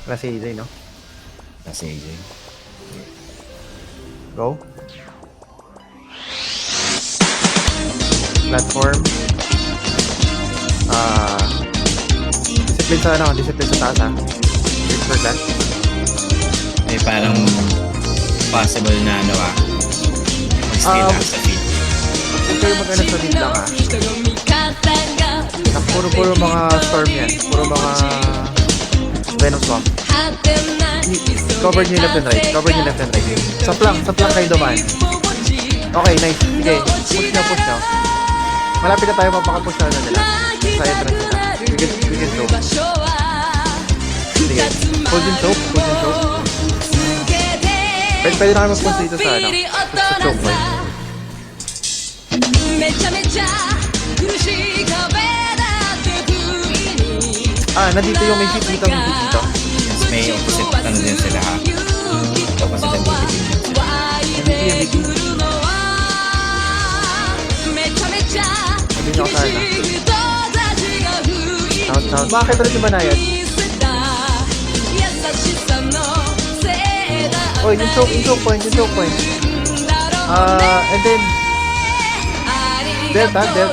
Wala si AJ, no? Kasi AJ. Go. Platform. Discipline sa ano, discipline sa taas, ha? Wait for that. May parang possible na ano mag-steal sa feed. Huwag kayo mag-ano sa lead lang, ha? Puro mga storm yan. Puro mga Venom Swamp. Cover nyo left and right. Cover nyo left and right. Saplang kayo dumaan. Okay, nice. Sige, push nyo. Malapit na tayo, mapaka-push na nila. Sa entrance nila. We can choke. Sige, hold yung choke. Pwede na kayo mag-push dito sa ano. Sa choke point. Nandito yung may hit dito. Yes, may opposite ano din sila ha. Opposite ang MVP din sila. MVP. Sabi niyo ako sa ano. Sound. Bakit ulit yung banayad? Oh, yung choke point. And then Delta team.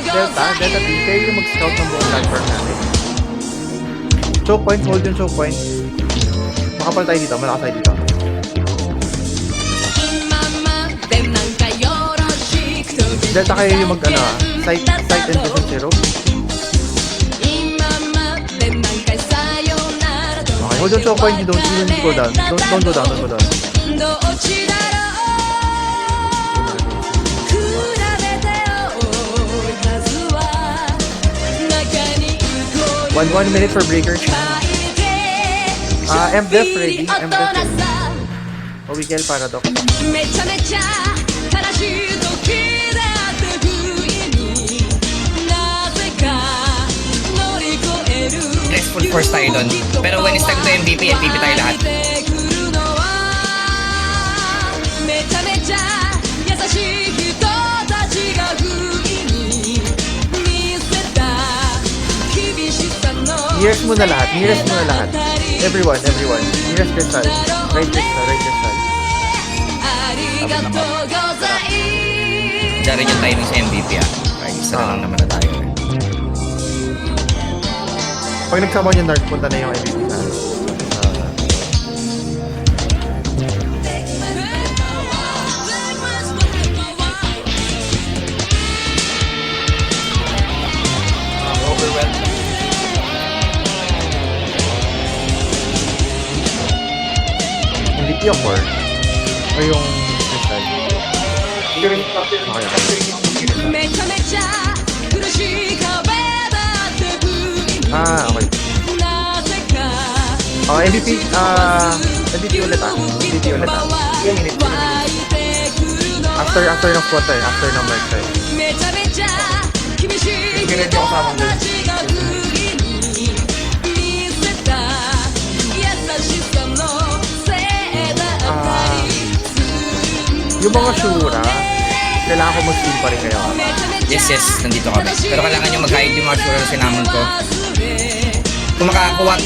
Kayo yung mag-scout ng buong platform natin. Choke point, hold yung choke point. Makapal tayo dito, malakas tayo dito. Delta kayo yung mag-ano sight and vision zero. Okay, hold yung choke point, you don't go down. Don't go down. One minute for breakers. M-Def ready. Owikel Paradox. Let's full force tayo doon. Pero when it's time to MVP tayo lahat. Nearest mo na lahat. Everyone. Nearest crystal. Right crystal. Diyan rin yung timing sa MVP Ay, isa na lang naman na tayo Pag nagsama yung Dark, punta na yung MVP sa overwhelmed. MVP yung core o yung crystal. Okay. MVP ulit After ng squad tayo, after ng merge tayo. Ganun yung kasama mo. Yung mga Shura, kailangan ko mag-steal pa rin kayo. Yes, nandito kami. Pero kailangan nyo mag-hide yung mga sure na sinamon ko. Kung makakuha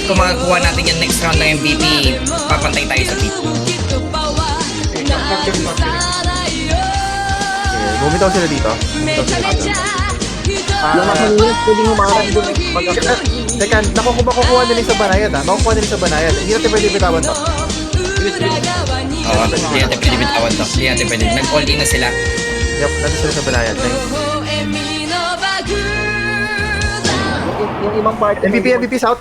natin yung next round ng MVP, papantay tayo sa beat. Bumitaw sila dito. Pwede mo makakaroon doon Teka, makukuha nila sa banayad Hindi natin pwede bitawan to. Oo, hindi natin pwede bitawan to. Nag-all in na sila. Yup, natin sila sa banayad. Nice. yung ibang part. MVP South.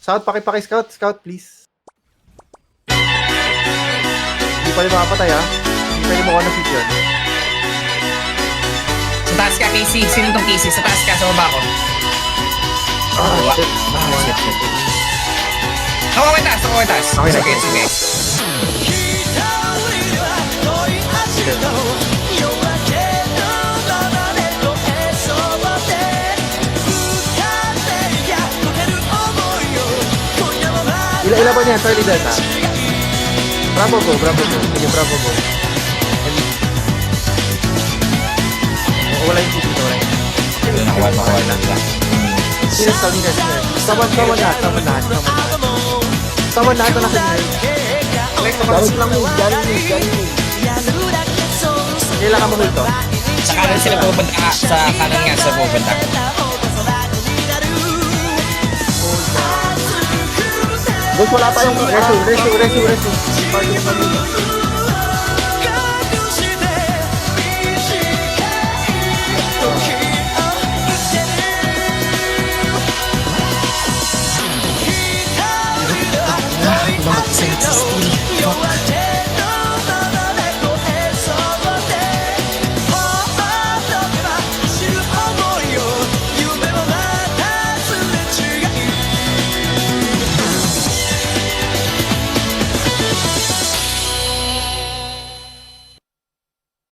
South, paki-scout, please. Hindi pa rin makapatay, ha? Hindi pwede mo ng feature. Sa taas ka, Casey. Sino tong Casey? Sa taas ka, sa baba ko. Shit. Ako ko taas. Okay. Sige. Ilan ba niya? Charlie Delta. Bravo go. Sige, bravo go. Wala yung dito. Nakuha na. Sino stall? Sino? Someone lahat. Someone lahat na nasa mid. Gamit lang mo, galing mo. Kailangan mo hold to. Sa kanan sila pupunta. Sa kanan nga sila pupunta. Boss, wala tayong Resu.